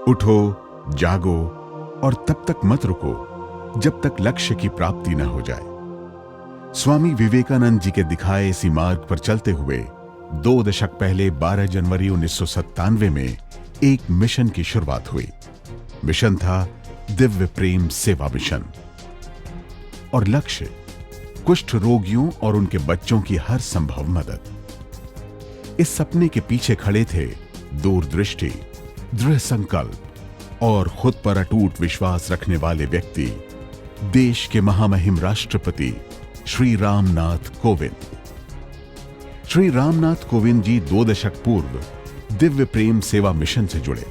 उठो, जागो और तब तक मत रुको जब तक लक्ष्य की प्राप्ति न हो जाए। स्वामी विवेकानंद जी के दिखाए इसी मार्ग पर चलते हुए 2 दशक पहले 12 जनवरी 1997 में एक मिशन की शुरुआत हुई। मिशन था दिव्य प्रेम सेवा मिशन और लक्ष्य कुष्ठ रोगियों और उनके बच्चों की हर संभव मदद। इस सपने के पीछे खड़े थे दूरदृष्टि, दृढ़ संकल्प और खुद पर अटूट विश्वास रखने वाले व्यक्ति, देश के महामहिम राष्ट्रपति श्री रामनाथ कोविंद। श्री रामनाथ कोविंद जी 2 दशक पूर्व दिव्य प्रेम सेवा मिशन से जुड़े।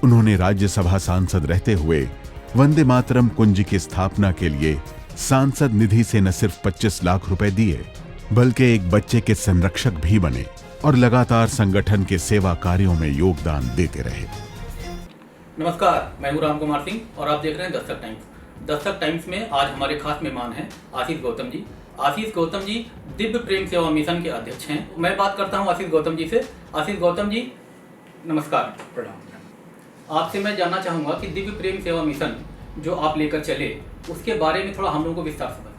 उन्होंने राज्यसभा सांसद रहते हुए वंदे मातरम कुंज की स्थापना के लिए सांसद निधि से न सिर्फ 25 लाख रुपए दिए, बल्कि एक बच्चे के संरक्षक भी बने और लगातार संगठन के सेवा कार्यों में योगदान देते रहे। नमस्कार, मैं हूं राम कुमार सिंह और आप देख रहे हैं दस्तक टाइम्स। दस्तक टाइम्स में आज हमारे खास मेहमान हैं आशीष गौतम जी। आशीष गौतम जी दिव्य प्रेम सेवा मिशन के अध्यक्ष हैं। मैं बात करता हूं आशीष गौतम जी से। आशीष गौतम जी नमस्कार। प्रणाम। आपसे मैं जानना चाहूँगा कि दिव्य प्रेम सेवा मिशन जो आप लेकर चले उसके बारे में थोड़ा हम लोगों को विस्तार से बताएं।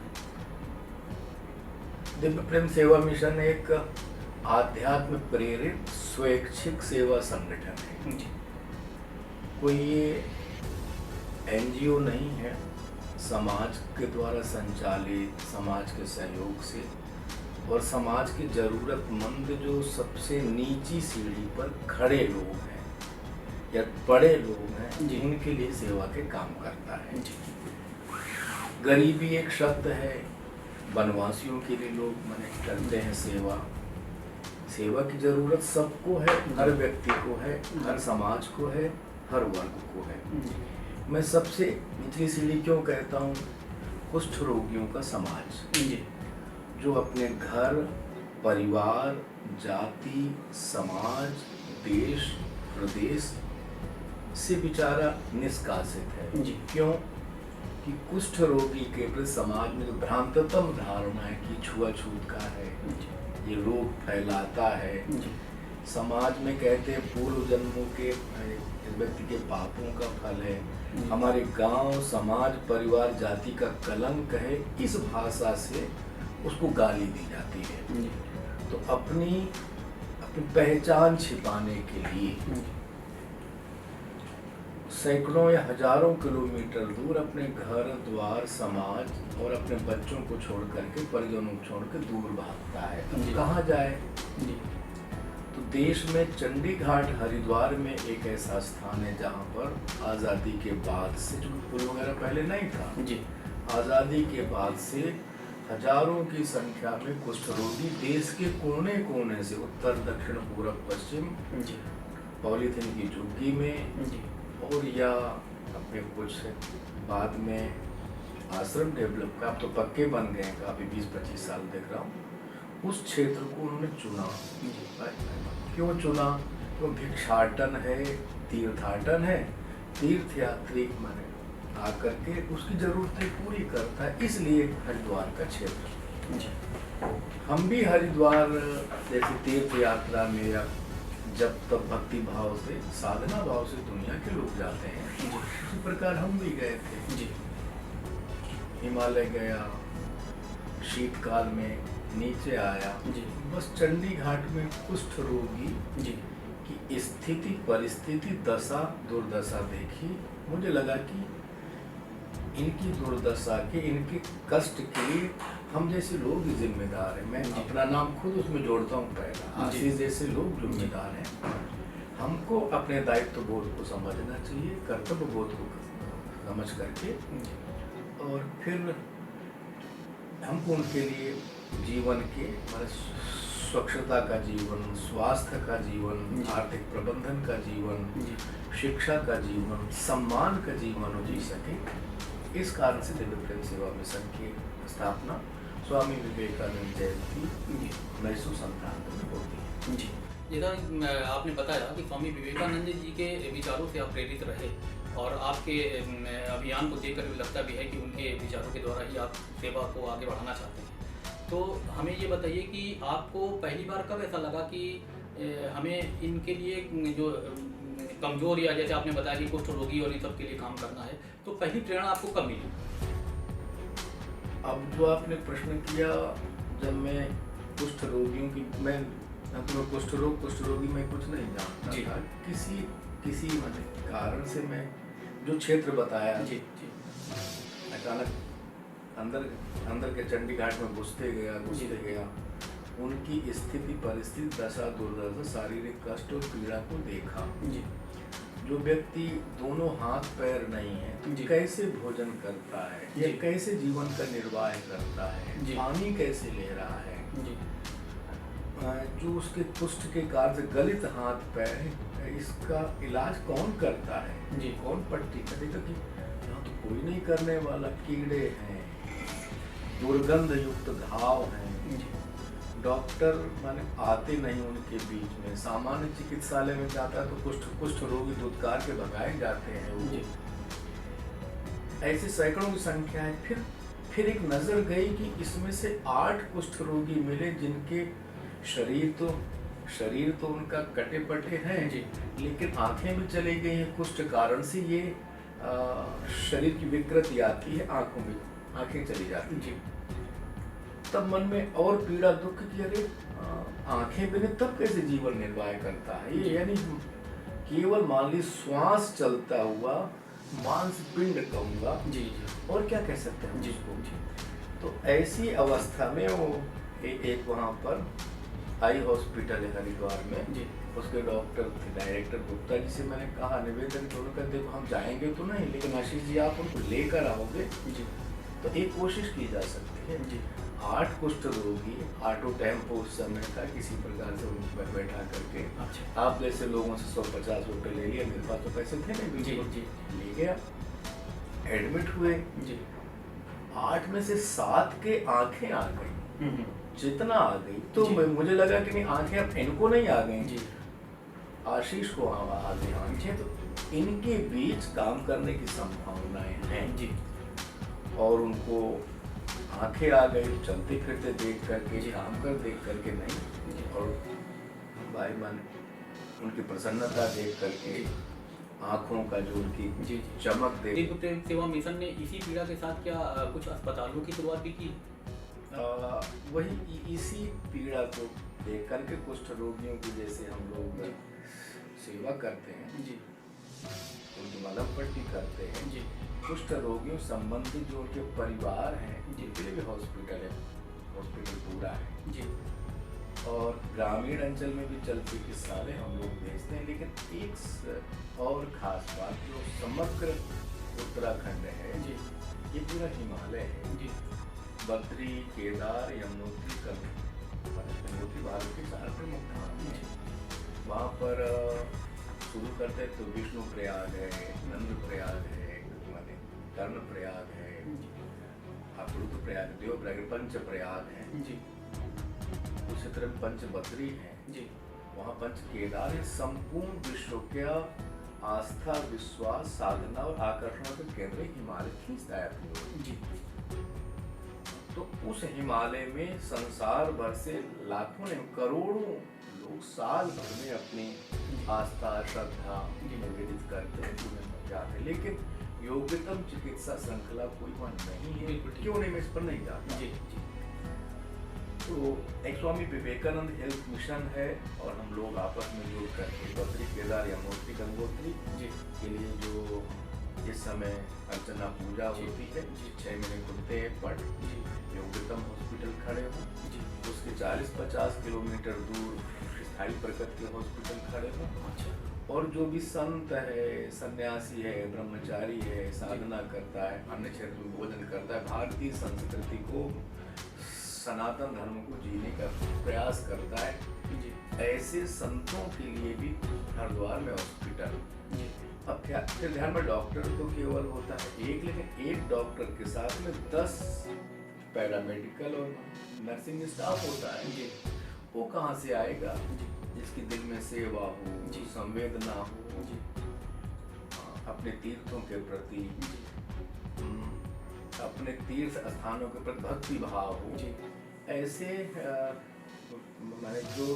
दिव्य प्रेम सेवा मिशन एक आध्यात्म प्रेरित स्वैच्छिक सेवा संगठन है। कोई ये एनजीओ नहीं है, समाज के द्वारा संचालित, समाज के सहयोग से और समाज के जरूरतमंद जो सबसे नीची सीढ़ी पर खड़े लोग हैं या बड़े लोग हैं जिनके लिए सेवा के काम करता है। गरीबी एक शब्द है, वनवासियों के लिए लोग मने करते हैं सेवा। सेवा की जरूरत सबको है, हर व्यक्ति को है, हर समाज को है, हर वर्ग को है। मैं सबसे निचली सीढ़ी क्यों कहता हूँ? कुष्ठ रोगियों का समाज जो अपने घर, परिवार, जाति, समाज, देश, प्रदेश से बेचारा निष्कासित है। क्यों? कि कुष्ठ रोगी के प्रति समाज में जो भ्रांततम धारणा है कि छुआछूत का है, ये रोग फैलाता है। समाज में कहते हैं पूर्व जन्मों के व्यक्ति के पापों का फल है, हमारे गांव, समाज, परिवार, जाति का कलंक है। इस भाषा से उसको गाली दी जाती है। तो अपनी पहचान छिपाने के लिए सैकड़ों या हजारों किलोमीटर दूर अपने घर द्वार, समाज और अपने बच्चों को छोड़ करके, परिजनों को छोड़ कर दूर भागता है। अब कहाँ जाए? तो देश में चंडी घाट हरिद्वार में एक ऐसा स्थान है जहाँ पर आज़ादी के बाद से, जो पुल वगैरह पहले नहीं था, आज़ादी के बाद से हजारों की संख्या में कुष्ठ रोगी देश के कोने कोने से, उत्तर, दक्षिण, पूर्व, पश्चिम, पॉलीथीन की झुग्गी में और या अपने कुछ बाद में आश्रम डेवलप का, अब तो पक्के बन गए हैं, काफ़ी 20-25 साल देख रहा हूँ, उस क्षेत्र को उन्होंने चुना। क्यों चुना? तो भिक्षाटन है, तीर्थाटन है, तीर्थयात्री माने आकर के उसकी जरूरतें पूरी करता है, इसलिए हरिद्वार का क्षेत्र। हम भी हरिद्वार जैसे तीर्थ यात्रा में या जब तब भक्ति भाव से, साधना भाव से दुनिया के लोग जाते हैं, उसी प्रकार हम भी गए थे। हिमालय गया, शीतकाल में नीचे आया, बस चंडी घाट में कुष्ठ रोगी की स्थिति, परिस्थिति, दशा, दुर्दशा देखी। मुझे लगा कि इनकी दुर्दशा के, इनके कष्ट के लिए हम जैसे लोग जिम्मेदार हैं। मैं अपना नाम खुद उसमें जोड़ता हूँ पहला। आशीष जैसे लोग जिम्मेदार हैं। हमको अपने दायित्व बोध को समझना चाहिए, कर्तव्य बोध को समझ करके, और फिर हमको उनके लिए जीवन के स्वच्छता का जीवन, स्वास्थ्य का जीवन, आर्थिक प्रबंधन का जीवन, शिक्षा का जीवन, सम्मान का जीवन जी सके। इस कारण से दिव्य प्रेम सेवा मिशन की स्थापना स्वामी विवेकानंद जयंती 1997 में होती है। जैसा आपने बताया कि स्वामी विवेकानंद जी के विचारों से आप प्रेरित रहे और आपके अभियान को देखकर भी लगता भी है कि उनके विचारों के द्वारा ही आप सेवा को आगे बढ़ाना चाहते हैं। तो हमें ये बताइए कि आपको पहली बार कब ऐसा लगा कि हमें इनके लिए जो कमजोर या जैसे आपने बताया कि कुष्ठ रोगी और इन सब के लिए काम करना है, तो पहली प्रेरणा आपको कब मिली? अब जो आपने प्रश्न किया, जब मैं कुष्ठ रोगियों की मैं कुष्ठ रोगी मैं कुछ नहीं जानता जी। था। किसी माने कारण से मैं जो क्षेत्र बताया जी जी अचानक अंदर के चंडी घाट में घुसते गया, उनकी स्थिति परिस्थिति दशा दुर्दशा शारीरिक कष्ट और पीड़ा को देखा। जी जो व्यक्ति दोनों हाथ पैर नहीं है तो जी। कैसे भोजन करता है या जी। कैसे जीवन का निर्वाह करता है, जी। पानी कैसे ले रहा है, जी जो उसके कुष्ठ के कारण से गलित हाथ पैर है, इसका इलाज कौन करता है, जी। कौन पट्टी करेगा? कि यहाँ तो कोई नहीं करने वाला, कीड़े हैं, दुर्गंध युक्त घाव हैं, जी डॉक्टर माने आते नहीं उनके बीच में। सामान्य चिकित्सालय में जाता है तो कुष्ठ रोगी धुतकार के भगाए जाते हैं वो। जी ऐसी सैकड़ों की संख्या है। फिर एक नजर गई कि इसमें से 8 कुष्ठ रोगी मिले जिनके शरीर तो उनका कटे पटे हैं जी। लेकिन आंखें भी चली गई हैं। कुष्ठ कारण से ये शरीर की विकृति आती है, आंखों में आंखें चली जाती हैं। जी तब मन में और पीड़ा दुख की, अरे आंखें बिना तब कैसे जीवन निर्वाह करता है ये? यानी केवल मान ली श्वास चलता हुआ मांस पिंड कहूंगा, जी और क्या कह सकते हैं जी उसको। जी तो ऐसी अवस्था में वो एक वहाँ पर आई हॉस्पिटल है हरिद्वार में, जी उसके डॉक्टर थे डायरेक्टर गुप्ता जी से मैंने कहा, निवेदन किया। उन्होंने कहा देखो हम जाएंगे तो नहीं, लेकिन आशीष जी आप उनको लेकर आओगे जी तो एक कोशिश की जा सकती है। जी 8 कुष्ठ रोगी, ऑटो टेम्पो उस समय था, किसी प्रकार से उनको बैठा करके अच्छा आप जैसे लोगों से 150 रुपये ले लिया, मेरे पास तो पैसे थे नहीं, जी बिल्कुल जी ले गया, एडमिट हुए। जी 8 में से 7 के आंखें आ गई, हम्म। जितना आ गई तो जी। मुझे लगा कि नहीं आंखें अब इनको नहीं आ गई, जी आशीष को आ गई आंखें, तो इनके बीच काम करने की संभावनाएं हैं। जी और उनको आंखें आ गई, चलते फिरते देख करके, जी। काम कर देख करके नहीं, और भाई मन उनकी प्रसन्नता देख करके, आंखों का जो उनकी जी चमक देख, दिव्य प्रेम सेवा मिशन ने इसी पीड़ा के साथ क्या कुछ अस्पतालों की शुरुआत भी की? वही इसी पीड़ा को देख करके कुष्ठ रोगियों की जैसे हम लोग सेवा करते हैं, जी उनकी मलम पट्टी करते हैं, जी कुष्ठ रोगियों संबंधित जो उनके परिवार हैं जी। जिनके लिए भी हॉस्पिटल पूरा है, जी और ग्रामीण अंचल में भी चल चिकित्सालय हम लोग भेजते हैं। लेकिन एक और खास बात, जो समग्र उत्तराखंड है, जी ये पूरा हिमालय है, जी बद्री, केदार, यमुनोत्री, गंगोत्री भारत के 4 प्रमुख धाम हैं। वहाँ पर शुरू करते हैं तो विष्णु प्रयाग है, नंद प्रयाग है, कर्ण प्रयाग है, रुद्र प्रयाग, देव प्रयाग, पंच प्रयाग है। जी उसी तरह पंच बद्री है, जी वहाँ पंच केदार है। संपूर्ण विश्व का आस्था, विश्वास, साधना और आकर्षण का केंद्र हिमालय खींचता है अपनी ओर। जी तो उस हिमालय में संसार भर से लाखों ने करोड़ों लोग साल भर में अपनी आस्था, श्रद्धा निवेदित करते हैं, उन्हें जाते हैं। लेकिन योग्यतम चिकित्सा श्रृंखला कोई वहाँ नहीं है। क्यों नहीं, मैं इस पर नहीं जाता। जी जी तो एक स्वामी विवेकानंद हेल्थ मिशन है, और हम लोग आपस में जुड़ करके बद्री, केदार, यमुनोत्री, गंगोत्री जी के लिए जो इस समय अर्चना पूजा होती है, 6 महीने खुलते हैं पट, जी योग्यतम हॉस्पिटल खड़े हों, जी उसके 40-50 किलोमीटर दूर स्थायी प्रगति के हॉस्पिटल खड़े हों। अच्छा और जो भी संत है, सन्यासी है, ब्रह्मचारी है, साधना करता है, अन्य क्षेत्र में भोजन करता है, भारतीय संस्कृति को, सनातन धर्म को जीने का प्रयास करता है, जी ऐसे संतों के लिए भी हरिद्वार में हॉस्पिटल। जी अब क्या फिर ध्यान में, डॉक्टर तो केवल होता है एक, लेकिन एक डॉक्टर के साथ में 10 पैरामेडिकल और नर्सिंग स्टाफ होता है। जी वो कहाँ से आएगा? जी जिसके दिल में सेवा हो, जी। संवेदना हो, जी अपने तीर्थों के प्रति, अपने तीर्थ स्थानों के प्रति भक्ति भाव हो, जी ऐसे मैंने जो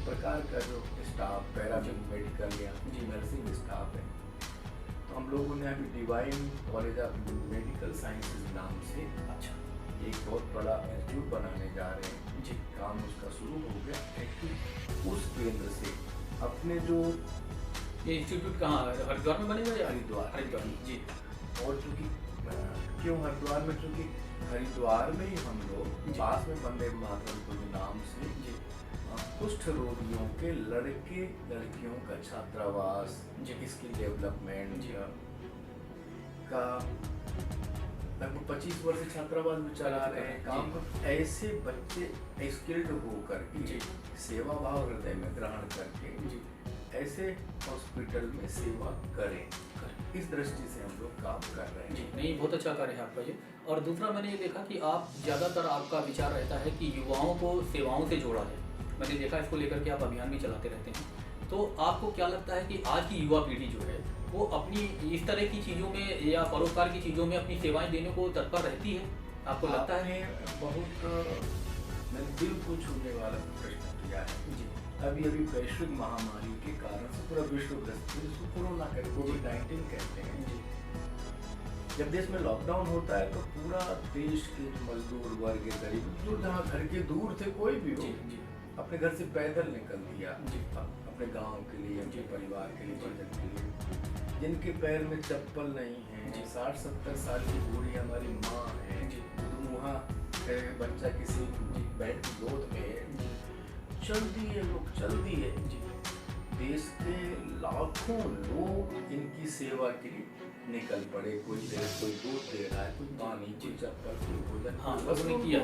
प्रकार का जो स्टाफ पैरामेडिकल या नर्सिंग स्टाफ है, तो हम लोगों ने अभी divine college of medical sciences नाम से अच्छा एक बहुत बड़ा इंस्टीट्यूट बनाने जा रहे हैं जी। काम उसका शुरू हो गया। एक्चुअली उस केंद्र से अपने जो ये इंस्टीट्यूट कहाँ है? हरिद्वार में बनेगा या हरिद्वार में? जी और चूंकि क्यों हरिद्वार में, चूंकि हरिद्वार में ही हम लोग पास में वंदे मातरम के नाम से जी कुष्ठ रोगियों के लड़के लड़कियों का छात्रावास, स्किल डेवलपमेंट का लगभग 25 वर्ष से छात्रावास में चला रहे हैं काम। ऐसे बच्चे स्किल्ड होकर के सेवा भाव हृदय में ग्रहण करके ऐसे हॉस्पिटल में सेवा करें, इस दृष्टि से हम लोग काम कर रहे हैं। जी नहीं, बहुत अच्छा कार्य है आपका ये। और दूसरा मैंने ये देखा कि आप ज़्यादातर आपका विचार रहता है कि युवाओं को सेवाओं से जोड़ा है। मैंने देखा इसको लेकर के आप अभियान भी चलाते रहते हैं। तो आपको क्या लगता है कि आज की युवा पीढ़ी जो है वो अपनी इस तरह की चीज़ों में या परोपकार की चीज़ों में अपनी सेवाएं देने को तत्पर रहती है? आपको लगता है? बहुत मैंने दिल को छूने वाला प्रश्न किया है जी। अभी वैश्विक महामारी के कारण से पूरा विश्व ग्रस्त है, जिसको कोरोना कोविड-19 कहते हैं जी। जब देश में लॉकडाउन होता है तो पूरा देश के मजदूर वर्ग, गरीब जो जहाँ घर के दूर थे, कोई भी हो अपने घर से पैदल निकल दिया अपने गांव के लिए, अपने परिवार के लिए, परिजन के लिए। जिनके पैर में चप्पल नहीं है, 60-70 साल की बूढ़ी हमारी माँ है, वहाँ बच्चा किसी बेड की गोद में है, चल दिए लोग, चल दिए। देश के लाखों लोग इनकी सेवा के लिए निकल पड़े। कोई दूध दे रहा है, कोई पानी, कोई चप्पल, कोई भोजन, बस नहीं किया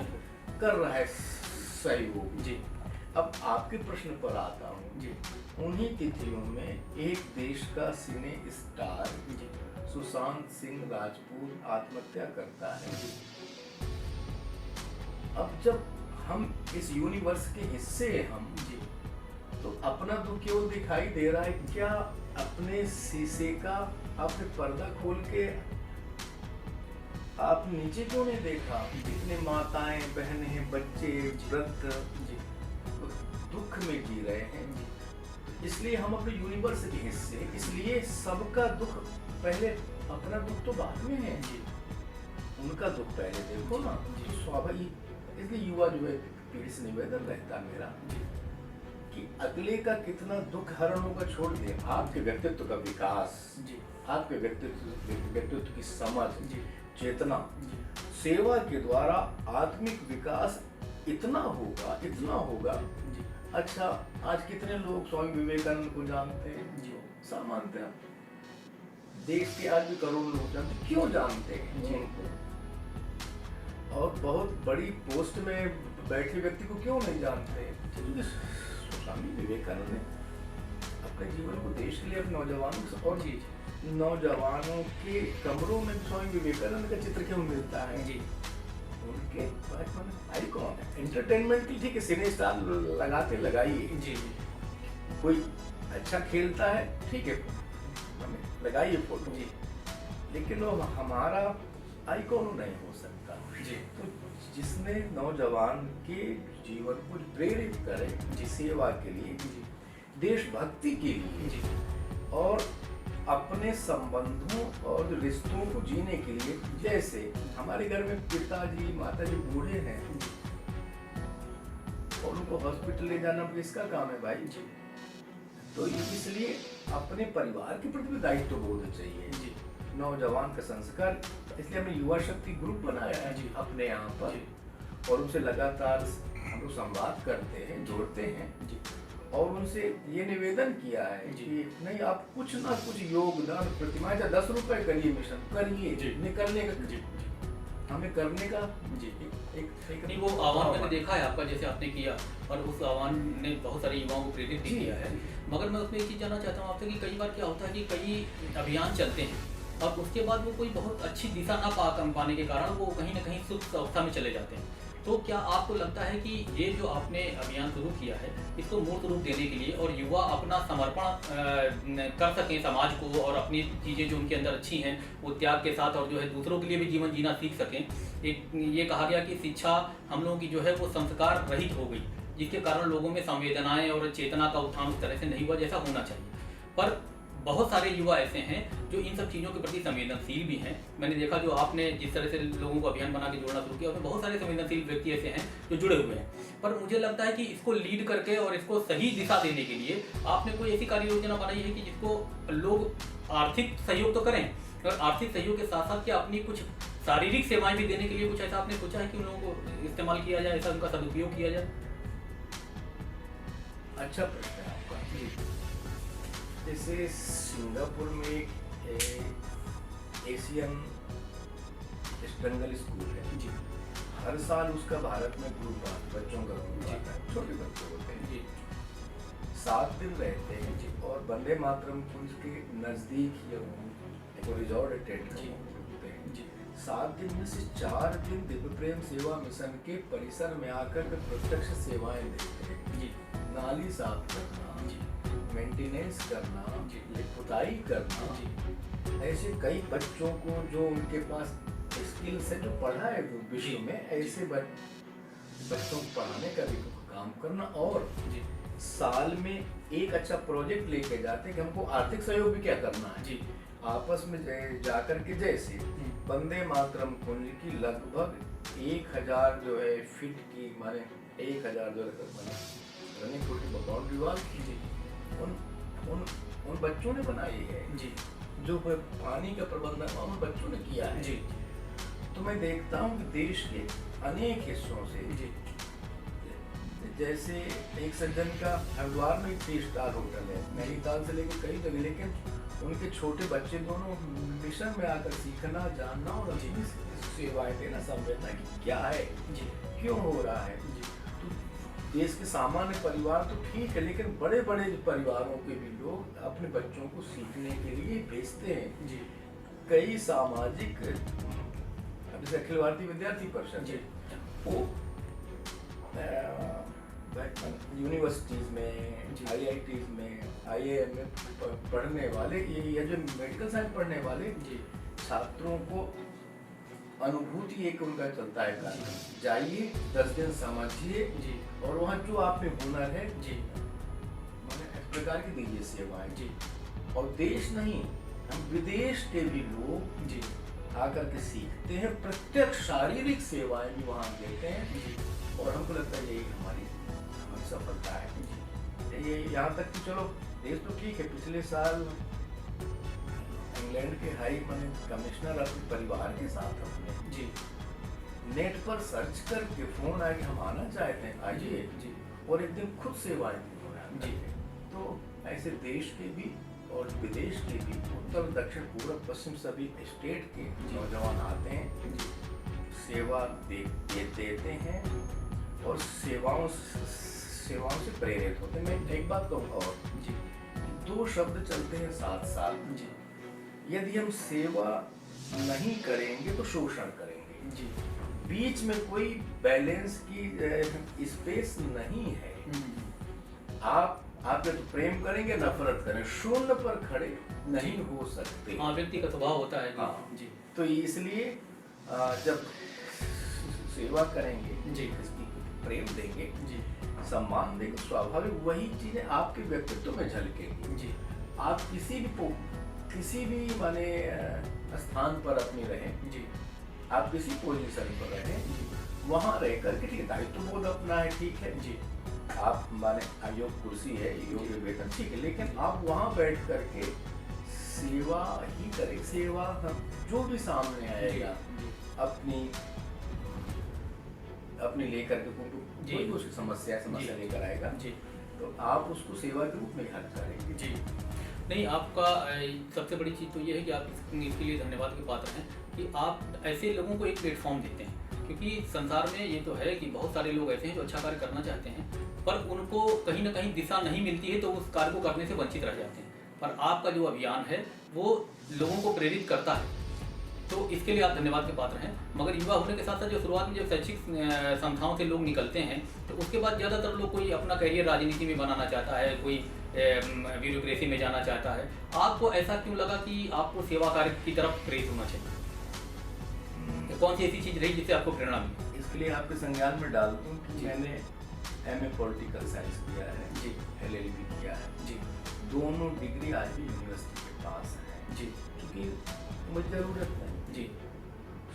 कर रहा है सहयोग जी। अब आपके प्रश्न पर आता हूँ जी। उन्हीं तिथियों में एक देश का सिने स्टार सुशांत सिंह राजपूत आत्महत्या करता है। अब जब हम इस यूनिवर्स के हिस्से हैं हम जी, तो अपना तो केवल दिखाई दे रहा है। क्या अपने शीशे का आपने पर्दा खोल के आप नीचे क्यों नहीं देखा? जितने माताएं, बहनें, बच्चे, वृद्ध दुख में जी रहे हैं। इसलिए हम अपने यूनिवर्स के हिस्से, इसलिए सबका दुख पहले, अपना दुख तो बाद में है जी, उनका दुख पहले देखो ना। तो स्वाभाविक इसलिए युवा जो है पीढ़ी से निवेदन रहता मेरा कि अगले का कितना दुख हरण होगा छोड़ दे। आपके व्यक्तित्व का विकास जी, आपके व्यक्तित्व की समझ जी, चेतना, सेवा के द्वारा आत्मिक विकास इतना होगा जी। अच्छा, आज कितने लोग स्वामी विवेकानंद को जानते हैं जी? सब मानते हैं। देश के आज भी करोड़ों लोग जानते, क्यों जानते हैं जी उनको? और बहुत बड़ी पोस्ट में बैठे व्यक्ति को क्यों नहीं जानते? क्योंकि स्वामी विवेकानंद ने अपने जीवन को देश के लिए, अपने नौजवानों के कमरों में स्वामी विवेकानंद का चित्र क्यों मिलता है जी? उनके आइकॉन है। एंटरटेनमेंट की ठीक है, सिने स्टार लगाइए जी। कोई अच्छा खेलता है, ठीक है, लगाइए फोटो जी, लेकिन वो हमारा आइकॉन नहीं हो सकता जी। तो जिसने नौजवान के जीवन को प्रेरित करे जी, सेवा के लिए जी, देशभक्ति के लिए जी, और अपने संबंधों और रिश्तों को जीने के लिए। जैसे हमारे घर में पिताजी माताजी बूढ़े हैं और उनको हॉस्पिटल ले जाना किसका काम है भाई जी? तो इसलिए अपने परिवार के प्रति दायित्व बोध चाहिए जी, नौजवान का संस्कार। इसलिए हमने युवा शक्ति ग्रुप बनाया है जी अपने यहाँ पर, और उनसे लगातार हम लोग संवाद करते हैं, जोड़ते हैं जी, और उनसे ये निवेदन किया है कि नहीं, आप कुछ ना कुछ योगदान, प्रतिमा 10 रुपए करिए, मिशन करिए, निकलने का जी, हमें करने का जी। एक नहीं, वो आह्वान मैंने देखा है आपका, जैसे आपने किया, और उस आह्वान ने बहुत सारे युवाओं को प्रेरित भी किया है। मगर मैं उसमें एक चीज़ जानना चाहता हूँ आपसे कि कई बार क्या होता है कि कई अभियान चलते हैं और उसके बाद वो कोई बहुत अच्छी दिशा ना पाने के कारण वो कहीं ना कहीं सुप्त अवस्था में चले जाते हैं। तो क्या आपको लगता है कि ये जो आपने अभियान शुरू किया है, इसको मूर्त रूप देने के लिए और युवा अपना समर्पण कर सकें समाज को, और अपनी चीज़ें जो उनके अंदर अच्छी हैं वो त्याग के साथ, और जो है दूसरों के लिए भी जीवन जीना सीख सकें? एक ये कहा गया कि शिक्षा हम लोगों की जो है वो संस्कार रहित हो गई, जिसके कारण लोगों में संवेदनाएं और चेतना का उत्थान उस तरह से नहीं हुआ जैसा होना चाहिए। पर बहुत सारे युवा ऐसे हैं जो इन सब चीज़ों के प्रति संवेदनशील भी हैं। मैंने देखा जो आपने जिस तरह से लोगों को अभियान बना के जोड़ना शुरू किया, उसमें बहुत सारे संवेदनशील व्यक्ति ऐसे हैं जो जुड़े हुए हैं। पर मुझे लगता है कि इसको लीड करके और इसको सही दिशा देने के लिए आपने कोई ऐसी कार्य योजना बनाई है कि जिसको लोग आर्थिक सहयोग तो करें, और आर्थिक सहयोग के साथ साथ क्या अपनी कुछ शारीरिक सेवाएं भी देने के लिए कुछ ऐसा आपने सोचा है कि उन लोगों को इस्तेमाल किया जाए, ऐसा उनका सदुपयोग किया जाए? अच्छा प्रश्न है आपका। जैसे सिंगापुर में एक एशियन स्ट्रगल स्कूल है जी, हर साल उसका भारत में ग्रुप बच्चों का ग्रुप आता है, छोटे बच्चे होते हैं जी, 7 दिन रहते हैं जी, और वंदे मातरम कुंज के नजदीक ही एक रिजॉर्ट अटेंड करते हैं जी, 7 दिन में से 4 दिन दिव्य प्रेम सेवा मिशन के परिसर में आकर के प्रत्यक्ष सेवाएं देते हैं जी, नाली साफ करना जी, मेंटेनेंस करना जी, पुताई करना जी, ऐसे कई बच्चों को जो उनके पास स्किल्स है जो पढ़ा है विश्व जी, में ऐसे बच्चों को पढ़ाने का भी काम करना, और जी, साल में एक अच्छा प्रोजेक्ट लेके जाते हैं कि हमको आर्थिक सहयोग भी क्या करना है जी, आपस में जाकर के। जैसे वंदे मातरम कुंज की लगभग 1000 जो है फीट की माने 1000 जो है रनिंग की बाउंड्री वॉल जी, उन बच्चों ने बनाई है जी, जो पानी का प्रबंधन उन बच्चों ने किया है जी, तो मैं देखता हूँ कि देश के अनेक हिस्सों से जी, जैसे एक सज्जन का हरिद्वार में 3 स्टार होटल है, नैनीताल से लेकर कई जगह, लेकिन उनके छोटे बच्चे दोनों मिशन में आकर सीखना जानना और अपनी सेवाएं देना संवेदना की क्या है जी, क्यों हो रहा है। जी, तो देश के सामान्य परिवार तो ठीक है, लेकिन बड़े बड़े परिवारों के भी लोग अपने बच्चों को सीखने के लिए भेजते हैं। जी, कई सामाजिक जैसे अखिल भारतीय विद्यार्थी परिषद जी, वो यूनिवर्सिटीज में जी, IITs में IIM में पढ़ने वाले ये जो मेडिकल साइंस पढ़ने वाले जी, छात्रों को अनुभूति एक उनका चलता है कार्यक्रम, जी। जाइए 10 दिन समझिए जी, और वहाँ जो आप में हुनर है जी, मैंने इस प्रकार की दीजिए सेवाएं। जी, और देश नहीं हम विदेश के भी लोग जी, आकर के सीखते हैं, प्रत्यक्ष शारीरिक सेवाएं भी वहाँ देते हैं जी, और हमको लगता है यही हमारी सफलता है। ये यहाँ तक कि चलो देश तो ठीक है, पिछले साल इंग्लैंड के हाई कमिश्नर अपने परिवार के साथ अपने जी, नेट पर सर्च करके फोन आए कि हम आना चाहते हैं, आइए जी, और एक दिन खुद सेवाएं दी जी। तो ऐसे देश के भी और विदेश के भी उत्तर दक्षिण पूर्व पश्चिम सभी स्टेट के नौजवान आते हैं, सेवा देते हैं और सेवाओं से प्रेरित होते हैं। मैं एक बात कहूँगा और जी, 2 शब्द चलते हैं साथ साथ, जी, यदि हम सेवा नहीं करेंगे तो शोषण करेंगे, जी, बीच में कोई बैलेंस की स्पेस नहीं है। आप या तो प्रेम करेंगे नफरत करें, शून्य पर खड़े नहीं हो सकते। हाँ, व्यक्ति का स्वभाव होता है। हाँ जी, तो इसलिए जब सेवा करेंगे जी, इसकी प्रेम देंगे जी, सम्मान देंगे, स्वाभाविक वही चीजें आपके व्यक्तित्व में झलकेंगी। जी, आप किसी भी माने स्थान पर अपनी रहें, जी, आप किसी पोजीशन पर रहें, वहाँ रह करके ठीक है, दायित्व बोध अपना है, ठीक है जी, आप माने योग कुर्सी है, योग वेतन ठीक है, लेकिन आप वहाँ बैठ करके सेवा ही करें। सेवा हम जो भी सामने आएगा जी, अपनी लेकर के जी। कोई उसकी समस्या जी। लेकर आएगा, जी, तो आप उसको सेवा के रूप में हल करेंगे। जी। नहीं, आपका सबसे बड़ी चीज़ तो ये है कि आप इसके लिए धन्यवाद के पात्र हैं कि आप ऐसे लोगों को एक प्लेटफॉर्म देते हैं, क्योंकि संसार में ये तो है कि बहुत सारे लोग ऐसे हैं जो अच्छा कार्य करना चाहते हैं, पर उनको कहीं ना कहीं दिशा नहीं मिलती है, तो उस कार्य को करने से वंचित रह जाते हैं। पर आपका जो अभियान है वो लोगों को प्रेरित करता है, तो इसके लिए आप धन्यवाद के पात्र हैं। मगर युवा होने के साथ साथ जो शुरुआत में जब शैक्षिक संस्थाओं से लोग निकलते हैं, तो उसके बाद ज़्यादातर लोग कोई अपना करियर राजनीति में बनाना चाहता है, कोई ब्यूरोक्रेसी में जाना चाहता है। आपको ऐसा क्यों लगा कि आपको सेवा कार्य की तरफ प्रेरित होना चाहिए? कौन सी ऐसी चीज़ रही जिससे आपको प्रेरणा मिली? इसके लिए आपके संज्ञान में डाल दूं कि जी। मैंने MA पॉलिटिकल साइंस किया है जी, LLB किया है। जी, दोनों डिग्री आज भी यूनिवर्सिटी के पास है जी, क्योंकि मुझे ज़रूरत नहीं। जी,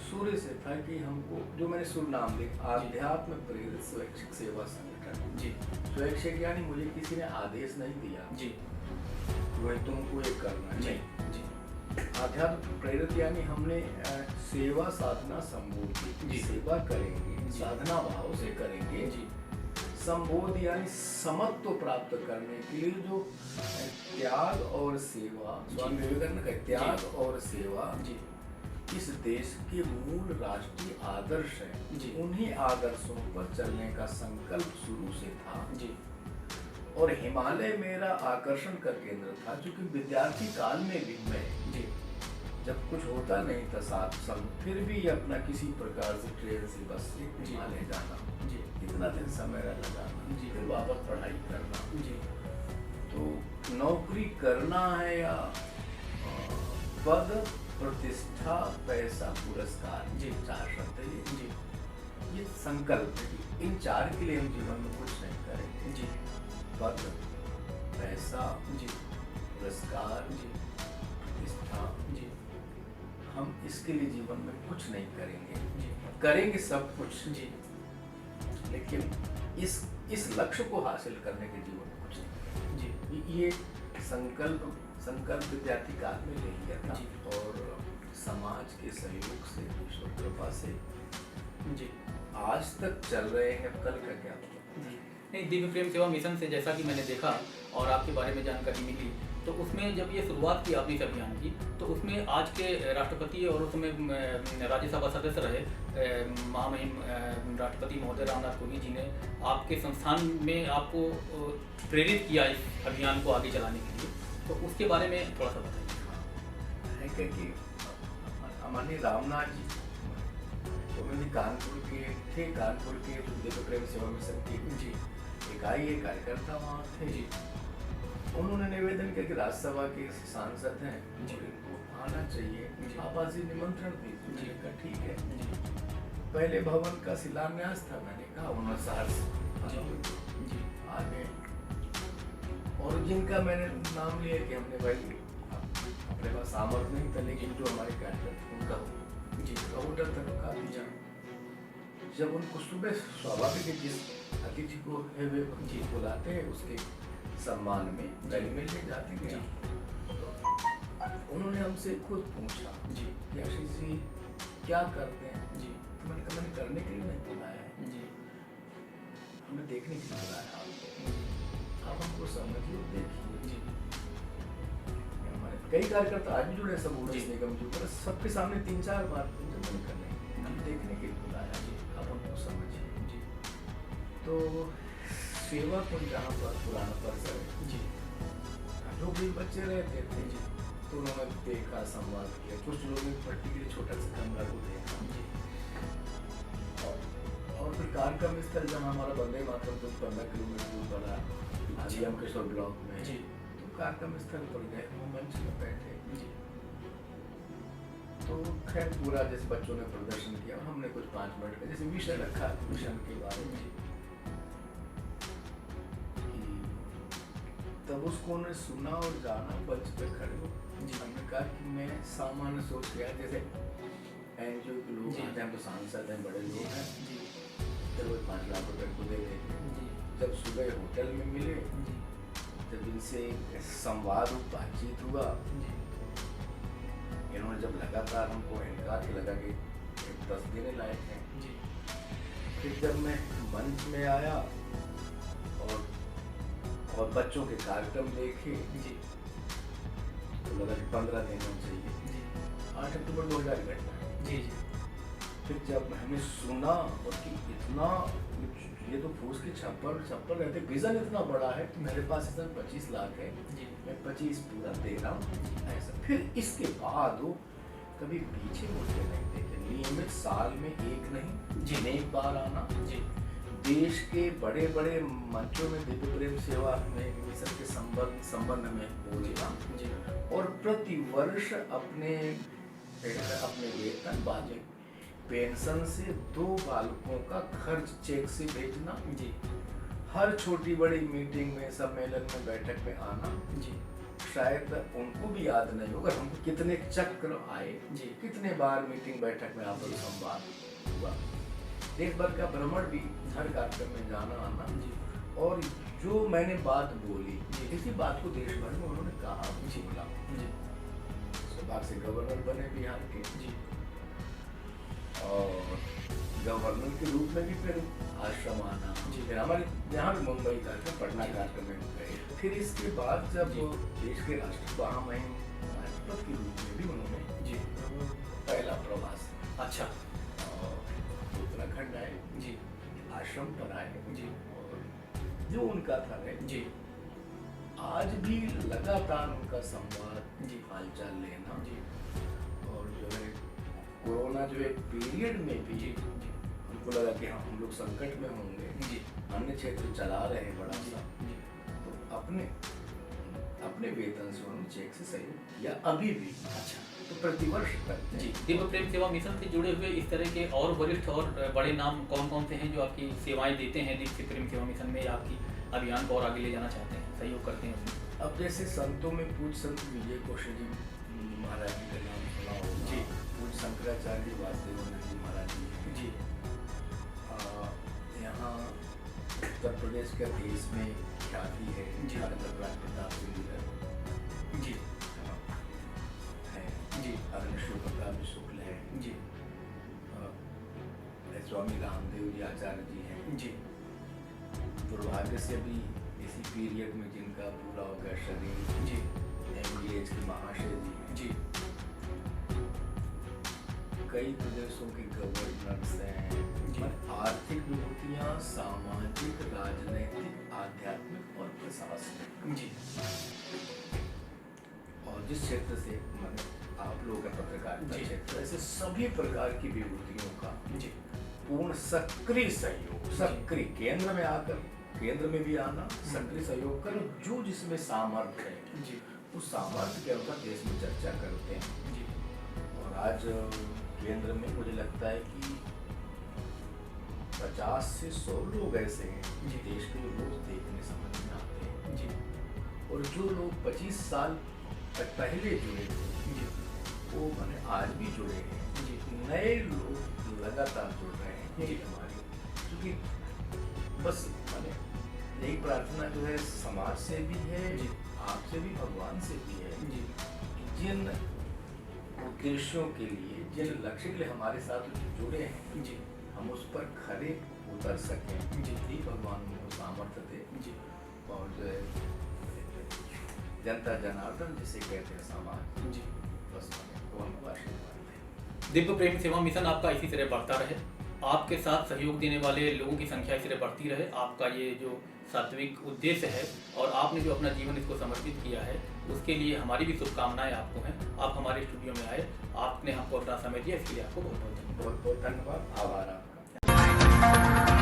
सूर्य से था कि हमको जो मैंने शुभ नाम लिखा आध्यात्म प्रेरित स्वैच्छिक सेवा संगठन। जी, स्वैच्छिक यानी मुझे किसी ने आदेश नहीं दिया जी, वही तुमको ये करना है। जी, नहीं। जी, आध्यात्म प्रेरित यानी हमने सेवा साधना संबोधि जी। सेवा करेंगे जी। साधना भाव से करेंगे। जी, संबोध यानी समत्व प्राप्त करने के लिए जो त्याग और सेवा, स्वामी विवेकानंद का त्याग और सेवा जी, इस देश के मूल राष्ट्रीय आदर्श हैं। जी। उन्हीं आदर्शों पर चलने का संकल्प शुरू से था जी, और हिमालय मेरा आकर्षण का केंद्र था क्योंकि विद्यार्थी काल में भी मैं जी, जब कुछ होता नहीं था साथ संग फिर भी अपना किसी प्रकार से ट्रेन से बस से हिमालय जाना, जी, कितना दिन समय लगाना, जी। फिर वापस पढ़ाई करना। जी, तो नौकरी करना है या पद प्रतिष्ठा पैसा पुरस्कार, जी। 4 शब्द है ये। जी, ये संकल्प है कि इन 4 के लिए हम जीवन में कुछ नहीं करेंगे। जी, पद पैसा जी, पुरस्कार जी, प्रतिष्ठा, जी, हम इसके लिए जीवन में कुछ नहीं करेंगे। जी, करेंगे सब कुछ, जी, लेकिन इस लक्ष्य को हासिल करने के जीवन में कुछ नहीं। जी, ये संकल्प विद्यार्थी काल में ले लिया था जी। और समाज के सहयोग से, ईश्वर कृपा से जी, आज तक चल रहे हैं। कल का क्या होगा? जी। नहीं, दिव्य प्रेम सेवा मिशन से जैसा कि मैंने देखा और आपके बारे में जानकारी मिली, तो उसमें जब ये शुरुआत की आपने इस अभियान की, तो उसमें आज के राष्ट्रपति और उसमें राज्यसभा सदस्य रहे महामहिम राष्ट्रपति महोदय रामनाथ कोविंद जी ने आपके संस्थान में आपको प्रेरित किया इस अभियान को आगे चलाने के लिए, तो उसके बारे में थोड़ा सा बताइए। है कि हमारे रामनाथ जी तो मैंने कानपुर के थे, कानपुर के दिव्य प्रेम सेवा मिशन की जी, इकाई एक कार्यकर्ता वहाँ थे। जी, उन्होंने निवेदन किया कि राज्यसभा के सांसद हैं जी। और इनको आना चाहिए, जी। आवासीय निमंत्रण दीजिए। जी। मैंने कहा ठीक है। जी, पहले भवन का शिलान्यास था, मैंने कहा उन्होंने सहर्ष जी, आगे और जिनका मैंने नाम लिया कि हमने भाई अपने पास सामर्थ्य नहीं था लेकिन जो हमारे कार्यकर्ता उनका जी, होटल तक रुका दिया। जब उनको सुबह स्वाभाविक है जिस अतिथि को है वे जी बुलाते हैं उसके सम्मान में बैग में ले जाते हैं। उन्होंने हमसे खुद पूछा जी, कि आशीष जी क्या करते हैं? जी, तो मैंने कहा मैंने करने के लिए नहीं बुलाया है, जी, हमें देखने के लिए बुलाया आपको। आप हमको समझिए और देखिए। जी, हमारे कई कार्यकर्ता आज भी जुड़े सब जी। निगम जो पर सबके सामने 3-4 बार मैंने करने हम देखने के लिए बुलाया जी, आप हमको समझिए। जी, तो सेवा कुंज जहाँ पर पुराना परिसर है, जी, जो भी बच्चे रहते थे जी, तो उन्होंने देखा, संवाद किया। कुछ लोगों ने पर्टिकुलर छोटा सा कमरा को देखा जी, और फिर कार्यक्रम स्थल जहाँ हमारा वंदे मातरम तो 15 किलोमीटर दूर पड़ा आजियाम किशोर ब्लॉक में जी, तो कार्यक्रम स्थल पर गए, वो मंच में बैठे जी, तो खैर पूरा जैसे बच्चों ने प्रदर्शन किया, हमने कुछ 5 मिनट का जैसे विषय रखा मिशन के बारे में कि तब उसको उन्होंने सुना और जाना, मंच पे खड़े हो जी। हमने कहा कि मैं सामान्य सोच गया जैसे एनजीओ के लोग आते हैं तो सांसद हैं, बड़े लोग हैं जी, जब वो 5 लाख रुपए को दे देते हैं। जी, जब सुबह होटल में मिले, जी, जब इनसे संवाद और बातचीत हुआ, जी, इन्होंने जब लगातार हमको इनकार के लगा कि 10 देने लायक हैं। जी, फिर जब मैं मंच में आया और बच्चों के कार्यक्रम देखे जी, तो लगा कि 15 देना चाहिए। जी, 8 अक्टूबर 2000 की घटना है। जी, जी, फिर जब हमने सुना और कि इतना ये तो फूस के छप्पर रहते, विजन इतना बड़ा है कि मेरे पास इतना 25 लाख है, जी, मैं 25 पूरा दे रहा हूँ ऐसा। फिर इसके बाद वो कभी पीछे मुड़के नहीं देखे, नियमित साल में एक नहीं जी। एक बार आना, जी, देश के बड़े बड़े मंचों में दिव्य प्रेम सेवा में मिशन के संबंध में बोलना जी, और प्रति वर्ष अपने वेतन बाद पेंशन से 2 बालकों का खर्च चेक से भेजना, जी, हर छोटी बड़ी मीटिंग में, सम्मेलन में, बैठक में आना जी शायद उनको भी याद नहीं होगा हमको कितने चक्र आए जी। कितने बार मीटिंग बैठक में आपस संवाद हुआ, देश भर का भ्रमण भी, हर कार्यक्रम में जाना आना जी और जो मैंने बात बोली जी। इसी बात को देश भर में उन्होंने कहा जी। बोला। जी सौभाग्य से गवर्नर बने बिहार के जी और गवर्नर के रूप में भी फिर आश्रम आना जी। फिर हमारे यहाँ भी मुंबई कार्यक्रम, पटना कार्यक्रम में गए। फिर इसके बाद जब जी। देश के राष्ट्रपति राष्ट्रपति के रूप में भी उन्होंने जी पहला प्रवास अच्छा और उत्तराखंड आए, जी आश्रम पर आए जी और जो उनका था जी आज भी लगातार उनका संवाद जी। हालचाल लेना जी और जो है कोरोना जो है पीरियड में भी जी जी हमको लगा कि हम लोग संकट में होंगे, जी अन्य क्षेत्र चला रहे हैं बड़ा जी सा, जी तो अपने वेतन से उन्होंने चेक से सहयोग किया अभी भी। अच्छा तो प्रतिवर्ष करते जी। हैं। दिव्य प्रेम सेवा मिशन से जुड़े हुए इस तरह के और वरिष्ठ और बड़े नाम कौन कौन से हैं जो आपकी सेवाएं देते हैं दिव्य प्रेम सेवा मिशन में, या आपकी अभियान को और आगे ले जाना चाहते हैं, सहयोग करते हैं उसमें? अब जैसे संतों में पूज्य संत विजय कौशल जी महाराज जी का नाम सुना होगा। जी। पूज्य शंकराचार्य जी वासुदेवानंद जी महाराज जी जी यहाँ उत्तर प्रदेश के देश में ख्याति है जी। राज प्रताप सिंह जी जी है जी अरुण प्रताप शुक्ल है जी स्वामी रामदेव जी आचार्य जी हैं। जी दुर्भाग्य से भी इसी पीरियड में जिनका पूरा हो गया शरीर जी MBH के महाशय जी हैं। जी कई प्रदेशों के गवर्नर्स हैं। जी। आर्थिक विभूतियाँ सामाजिक, राजनैतिक, आध्यात्मिक और प्रशासनिक जी और जिस क्षेत्र से मैंने आप लोगों का पत्रकारिता जी। क्षेत्र, ऐसे सभी प्रकार की विभूतियों का जी पूर्ण सक्रिय सहयोग, सक्रिय केंद्र में आकर, केंद्र में भी आना, सक्रिय सहयोग कर जो जिसमें सामर्थ्य है जी उस सामर्थ्य के अनुसार देश में चर्चा करते हैं। जी और आज केंद्र में मुझे लगता है कि 50 से 100 लोग ऐसे हैं जी। देश के लोग देखने समझने आते हैं जी और जो लोग 25 साल तक पहले जुड़े थे जी वो मैंने आज भी जुड़े हैं। जी नए लोग लगातार जुड़ रहे हैं जी। हमारी, क्योंकि बस मैंने यही प्रार्थना जो है समाज से भी है, जी। आपसे भी, भगवान से भी है जी कि जिन उद्देश्यों के लिए, जिन लक्ष्य के लिए हमारे साथ जुड़े हैं जी हम उस पर खरे उतर सकें। जी। ही भगवान उनको सामर्थ्य दे जी और जो है जनता जनार्दन जिसे कहते हैं समाज, जी बस वो हमको आशीर्वाद दें। दिव्य प्रेम सेवा मिशन आपका इसी तरह बढ़ता रहे, आपके साथ सहयोग देने वाले लोगों की संख्या इसी तरह बढ़ती रहे, आपका ये जो सात्विक उद्देश्य है और आपने जो अपना जीवन इसको समर्पित किया है उसके लिए हमारी भी शुभकामनाएं आपको हैं। आप हमारे स्टूडियो में आए, आपने हमको अपना समय दिया, इसके लिए आपको बहुत बहुत धन्यवाद। बहुत बहुत धन्यवाद, आभार आपका।